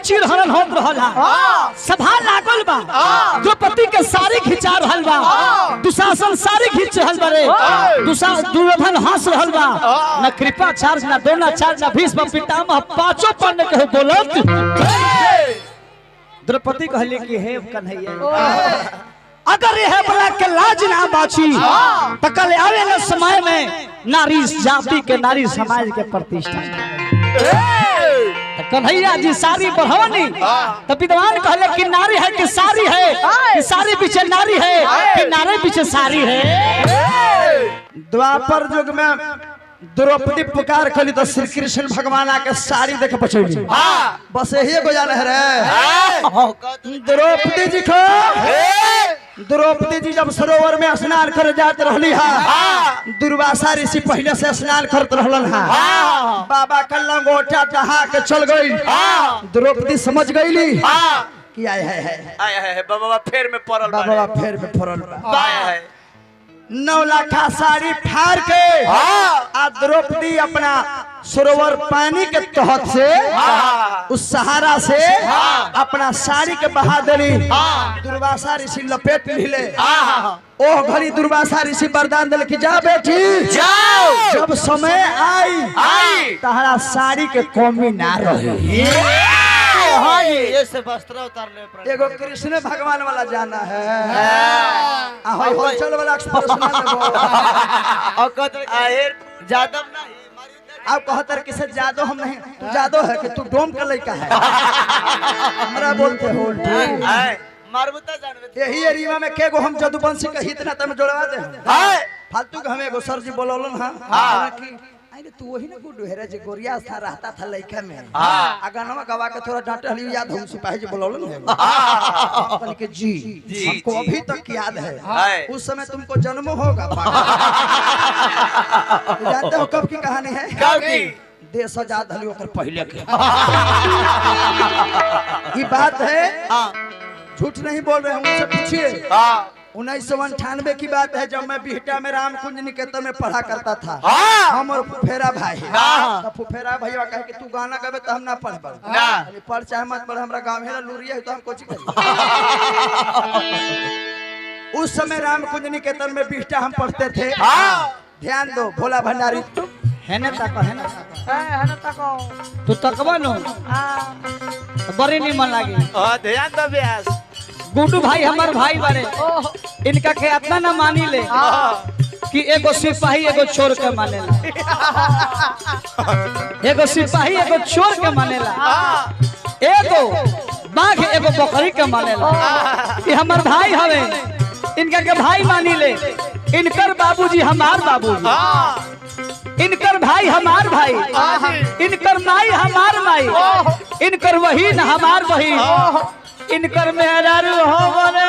चिरहरण होत रहला सभा लागल बा द्रौपदी के सारी खिंचा रहल बा दुशासन सारी खींच रहल बा रे दुर्योधन हंस रहल बा न कृपाचार्य न द्रोणाचार्य न भीष्म पितामह पांचों पढ़ने के बोलत द्रौपदी कहले कि हे कन्हैया अगर यह बला के लाज ना बाची तो कल आवे न समय में नारी जाति के नारी समाज के प्रतिष्ठा कन्हैया जी सारी बढ़वनी तो विद्वान कहले कि नारी है कि सारी है कि सारी पीछे नारी है कि नारी पीछे सारी है। द्वापर युग में द्रौपदी पुकार कली तो श्री कृष्ण भगवान आके साड़ी देख बचौली बस यही गुजान है रे द्रौपदी जी को द्रौपदी जी जब सरोवर में स्नान कर जात रहली है दुर्वासा ऋषि पहले से स्नान करत रहलन है बाबा का लंगोटा दहा के चल गई द्रौपदी समझ गईली कि आए है बाबा फेर में पड़ल बाबा फेर में पड़ल 9 लाखा साड़ी फाड़ के आ द्रौपदी अपना सरोवर पानी के तहत से उस सहारा से अपना साड़ी के बहा देली दुर्वासा ऋषि लपेट लीले ओह घड़ी दुर्वासा ऋषि वरदान दिल कि जा बेटी जाओ जब समय आई तहरा साड़ी के कमी ना रही ये से वस्त्र उतार ले एगो कृष्ण भगवान वाला जाना है होलसेल वाला जादव नहीं आप कहतर किसे जादो हम नहीं तू जादो है कि तू डोम का लड़का है हमरा बोलते हो मारबुता जानबे यही एरिया में केगो हम जदुवंशी के हित ना तम जोड़वा दे फालतू के हमें एगो सर जी बोलौलन हां कि अरे तू वही ना गुड्डू है रे जे गोरिया था रहता था लड़का में अगनवा गवा के थोड़ा डांट हली याद हम सिपाही जी बोलौलन है अपन के जी हमको अभी तक याद है उस समय तुमको जन्म होगा जानते हो कब की कहानी है कब की देश आजाद हली ओकर पहले के ये बात है झूठ नहीं बोल रहे हैं उनसे पूछिए 1998 की बात है जब मैं बिहटा में रामकुंज निकेतन में पढ़ा करता था हम और फुफेरा भाई तो फुफेरा भैया कहे कि तू गाना गावे तो हम ना पढ़ चाहे मत पढ़ हमरा गाँव में लूरिया है तो हम कोची करें उस समय रामकुंज निकेतन में बिहटा हम पढ़ते थे ध्यान दो भोला भंडारी है ना तको तू तकबा नो बड़ी निमन लागी ध्यान दो व्यास गुड्डू भाई हमार भाई बारे इनका के इतना ना मानी ले कि एगो सिपाही एगो चोर के मानेला एगो सिपाही एगो चोर के मानेला एगो बाघ एगो बकरी के मानेला ये हमार भाई हवे इनका के भाई मानी ले इनकर बाबूजी हमार बाबूजी इनकर भाई हमार भाई इनकर माई हमार माई इनकर वही न हमार वही इनकर मेहरारू हो बने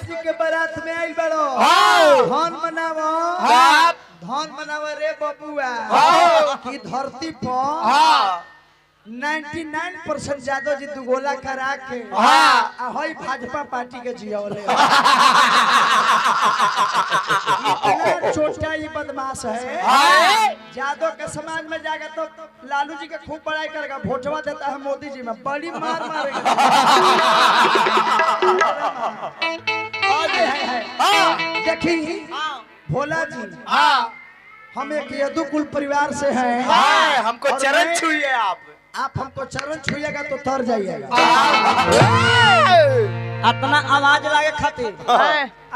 जी के बारात में आइल बड़ो धन मनावो रे बबुआ की धरती पर 99% जादव जी दुगोला करा के हई भाजपा पार्टी के जियावले इतना छोटा ये बदमाश है जादव के समाज में जाकर तो लालू जी के खूब बड़ाई करेगा वोटवा देता है मोदी जी में बड़ी मार मारेगा देखी भोला जी हम एक यदुकुल परिवार से हैं हमको चरण छुइए आप हमको चरण छुइएगा तो तर जाइएगा अपना आवाज लागे खातिर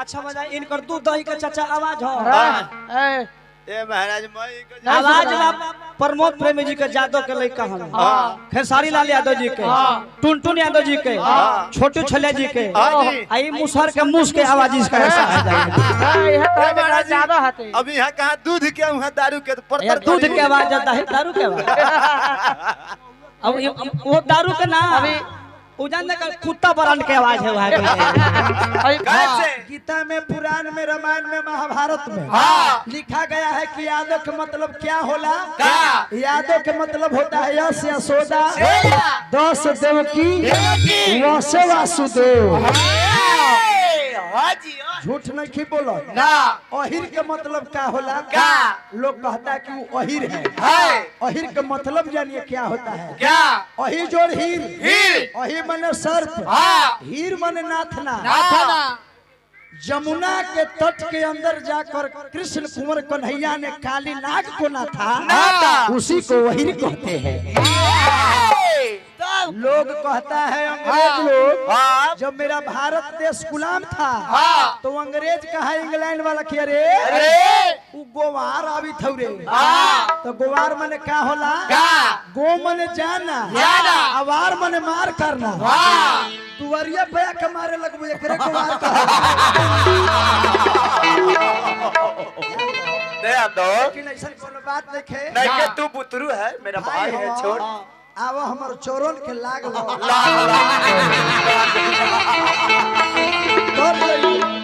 अच्छा मजा इनकर दूध दही के चाचा आवाज हो ए महाराज आवाज प्रमोद प्रेमी जी के जादव के लड़का हम खेसारी लाल यादव जी के टुनटुन यादव जी के छोटू छलिया जी के आई मुसहर के मुस के आवाज इसका ऐसा है अभी यहाँ कहाँ दूध के वहाँ दारू के दूध के आवाज जाता है दारू के आवाज अब वो दारू के ना अभी उजान का कुत्ता बरान के आवाज है वहाँ गीता में पुराण में रामायण में महाभारत में लिखा गया है कि यादव के मतलब क्या होला यादव के मतलब होता है यश यशोदा 10 देवकी वसे वासुदेव हाँ जी झूठ नहीं की बोलो ना अहिर के मतलब क्या होला क्या? लोग कहता है कि वो अहिर है अहिर का मतलब जानिए क्या होता है क्या अहिर जोड़ हीर हीर। अहिर मने सर्प हाँ। हीर मने नाथना नाथना। जमुना के तट के अंदर जाकर कृष्ण कुंवर कन्हैया ने काली नाग को नाथा नाथा। उसी को अहिर कहते हैं लोग कहता है अंग्रेज लोग हाँ। जब मेरा भारत देश गुलाम था हाँ। तो अंग्रेज कहा इंग्लैंड वाला कि अरे अरे वो गोवार आवी थौरे हाँ। तो गोवार मने क्या होला क्या? गो मने जाना जाना। अवार मने मार करना हाँ। दुवरिया पे के मारे लगबो एकरे गोवार का दे दो लेकिन ऐसा कोनो बात नहीं है नहीं के तू पुत्रु है मेरा भाई है छोड़ आवा हमर चोरन के लाग लो ला ला कर ले